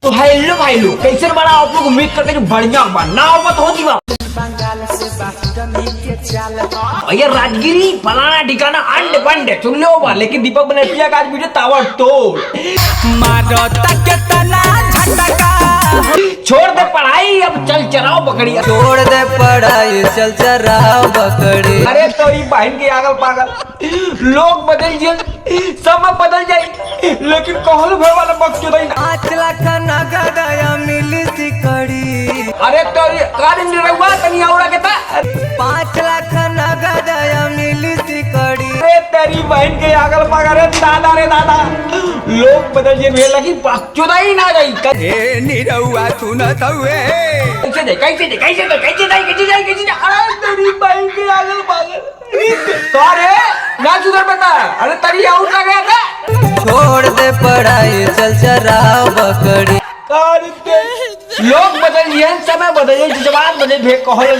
तो हेलो भाई लोग, कैसे बना आप लोग? उम्मीद करते हैं बढ़िया ना मत हो जीवा भैया। राजगिरी फलाना ठिकाना अंड बंड सुन लो बा, लेकिन दीपक बनर्जिया का आज वीडियो ताबड़तोड़। छोड़ दे पढ़ाई, अब चल चराओ बकरिया। छोड़ दे पढ़ाई, चल चराओ बकरी। अरे तो ये बहन के आगल पागल, लोग बदल जाए, समय बदल जाए, लेकिन कहल भर वाला बक्चो नहीं ना। 5 लाख नगद मिली सिकड़ी। अरे तो कारण रहुआ तनी औरा के ता 5 लाख नगद मिली सिकड़ी। अरे तेरी बहन के आगल पागल रे दादा, रे दादा, लोग बदल जाए भेल लगी बक्चो नहीं ना जाई। ए निरहुआ सुनत हुए कैसे दे अरे तेरी बहन के आगल पागल तो अरे ना सुधर बता। अरे तरी आउट ना गया था। छोड़ दे पढ़ाई, चल चराओ बकरी। लोग बदल दिए, समय बदल जाए, जवान बदल भे कहल,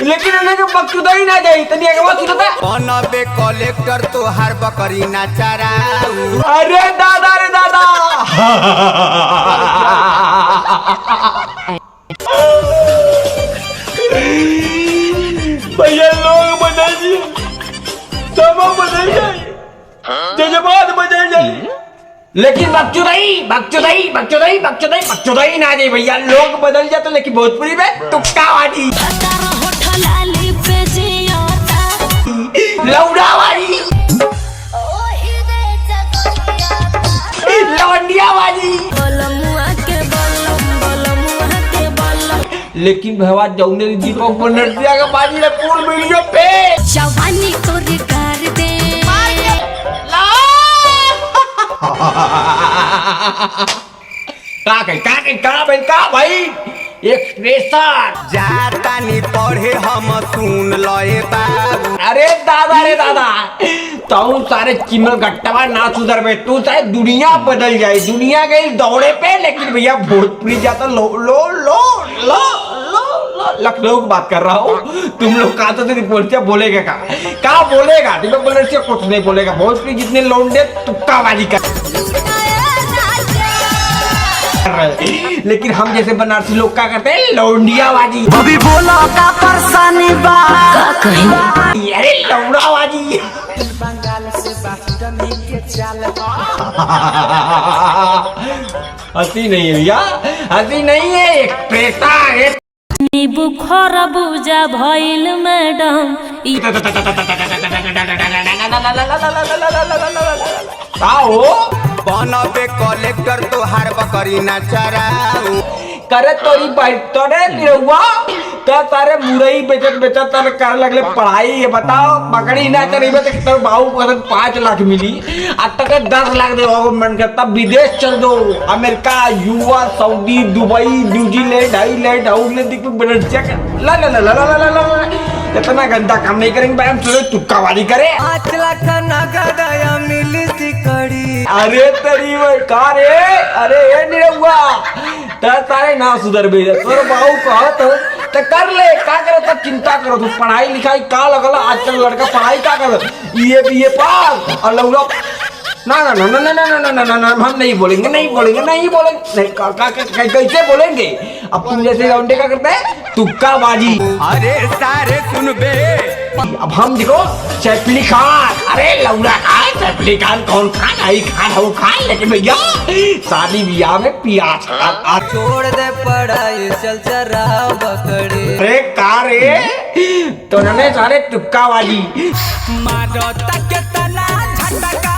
लेकिन उन्हें के बक्चुदा ही ना जाई। तनी आगे बात सुनता बनबे कलेक्टर तो हर बकरी ना चराऊ। अरे दादा, रे दादा, भैया लोग बदल दिए, समय बदल जाए, जवान बदल जाए, लेकिन बक्चुदाई ना जाए भैया। लोग बदल जाते, लेकिन भोजपुरी में तुक्का वाली, लौड़ा वाली, लौंडिया वाली। लेकिन भैया जौने दीपक बनर्जिया का बाजी ने पूर्ण वीडियो पे जवानी तोरे कर दे का भाई एक्सप्रेशन जाता नी पढ़े हम सुन लए बाबू। अरे दादा, रे दादा, तू सारे चिमल गट्टवा ना सुधर बे, तू चाहे दुनिया बदल जाए, दुनिया गई दौड़े पे, लेकिन भैया भोजपुरी जाता लो लो लो लो लो लो। लखनऊ की बात कर रहा हूँ। तुम लोग कहा तो बोलते बोलेगा क्या बोलेगा? दीपक बनर्जिया कुछ नहीं बोलेगा। भोजपुरी जितने लौंडे तुक्काबाजी कर, लेकिन हम जैसे बनारसी लोग क्या करते हैं? लौंडियाबाजी। अभी बोला का परेशानी बा का कहीं अरे लौंडाबाजी। हंसी नहीं है भैया, हंसी नहीं है, एक प्रेता है। नींबू खरबूजा भइल मैडम बनबे कलेक्टर तो हर बकरी ना चराऊ। करे तोरी तोरे निरहुआ तो तारे मुरई बेचत तारे कर लगले पढ़ाई। ये बताओ बकरी ना चरीबे तो तेरे बाबू को 5 लाख मिली, आज तक 10 लाख दे गवर्नमेंट के। तब विदेश चल दो, अमेरिका, युवा, Saudi, Dubai, New Zealand, highland, outland, दीपक बनर्जिया ला ला ला ला ला ला ला। इतना गंदा काम नहीं करेंगे भाई हम, चलो तुक्काबाजी करे। 5 लाख नगद मिली सिकड़ी। अरे तेरी का रे, अरे ये निरहुआ तारे ना सुधर बे, तोर बाबू कहत तो कर ले, का करे तो चिंता करो। तू पढ़ाई लिखाई का लगल? आजकल लड़का पढ़ाई का कर, ये पास और लौड़ा ना ना ना ना ना ना ना ना ना, हम नहीं बोलेंगे नहीं, कैसे बोलेंगे? अब तुम जैसे लौंडे का करते हैं तुक्काबाजी। अरे सारे सुनबे, अब हम देखो सैफ अली खान, अरे लौड़ा खान, सैफ अली खान कौन खान? आई खान हो खान, लेकिन भैया शादी ब्याह में पियाज खान। छोड़ दे पढ़ाई, चल चराओ बकरी। अरे का रे, तो ने सारे तुक्काबाजी, मारो तक तना झटका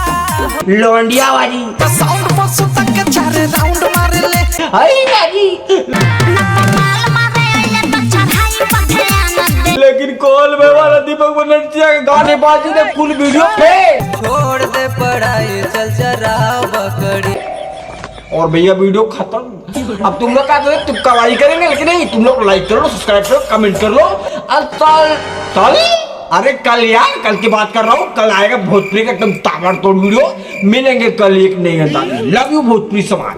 लौंडियाबाजी, साउंड बसो तक 4 राउंड मार ले। हाय बाजी। लेकिन कॉल में वाला दीपक बनर्जिया के गाने बाजी ने फुल वीडियो पे। छोड़ दे पढ़ाई, चल चराओ बकरी। और भैया वीडियो खत्म। अब तुम लोग क्या करें? तुक्काबाजी करेंगे, लेकिन नहीं, तुम लोग लाइक कर लो, सब्सक्राइब करो, कमेंट कर लो। कल अरे कल यार, कल की बात कर रहा हूँ। कल आएगा भोजपुरी का एकदम ताबड़तोड़ वीडियो। मिलेंगे कल एक नई घंटा। लव यू भोजपुरी समाज।